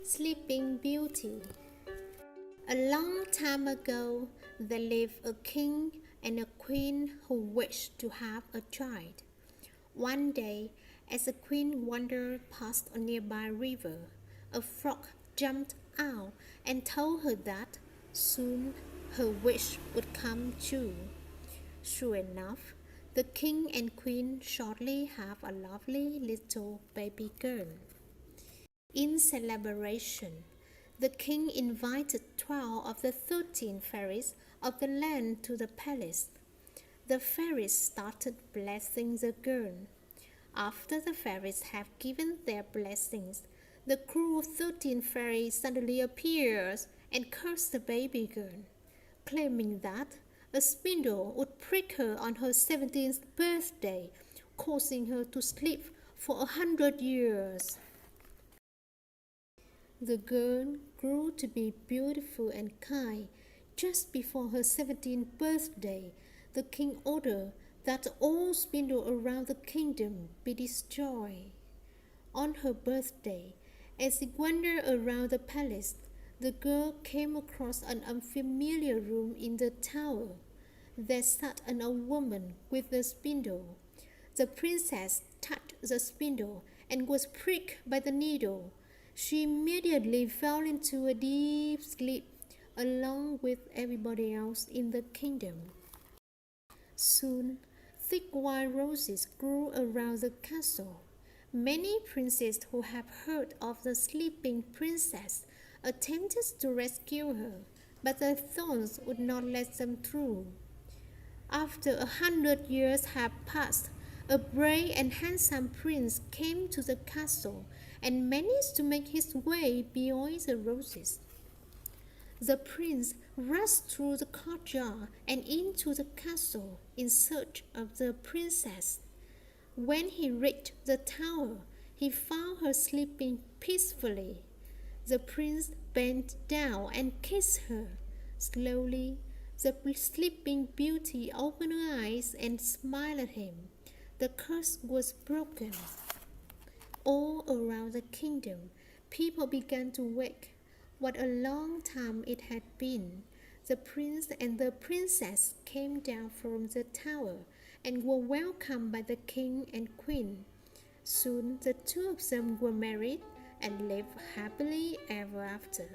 Sleeping Beauty. A long time ago, there lived a king and a queen who wished to have a child. One day, as the queen wandered past a nearby river, a frog jumped out and told her that soon her wish would come true. Sure enough, the king and queen shortly have a lovely little baby girl. In celebration, the king invited 12 of the 13 fairies of the land to the palace. The fairies started blessing the girl. After the fairies have given their blessings, the cruel 13 fairies suddenly appears and cursed the baby girl, claiming that a spindle would prick her on her 17th birthday, causing her to sleep for 100 years. The girl grew to be beautiful and kind. Just before her 17th birthday, the king ordered that all spindles around the kingdom be destroyed. On her birthday, as she wandered around the palace, the girl came across an unfamiliar room in the tower. There sat an old woman with a spindle. The princess touched the spindle and was pricked by the needle. She immediately fell into a deep sleep, along with everybody else in the kingdom. Soon, thick white roses grew around the castle. Many princes who have heard of the sleeping princess attempted to rescue her, but the thorns would not let them through. After 100 years had passed, a brave and handsome prince came to the castle and managed to make his way beyond the roses. The prince rushed through the courtyard and into the castle in search of the princess. When he reached the tower, he found her sleeping peacefully. The prince bent down and kissed her. Slowly, the sleeping beauty opened her eyes and smiled at him. The curse was broken. All around the kingdom, people began to wake. What a long time it had been! The prince and the princess came down from the tower and were welcomed by the king and queen. Soon the two of them were married and lived happily ever after.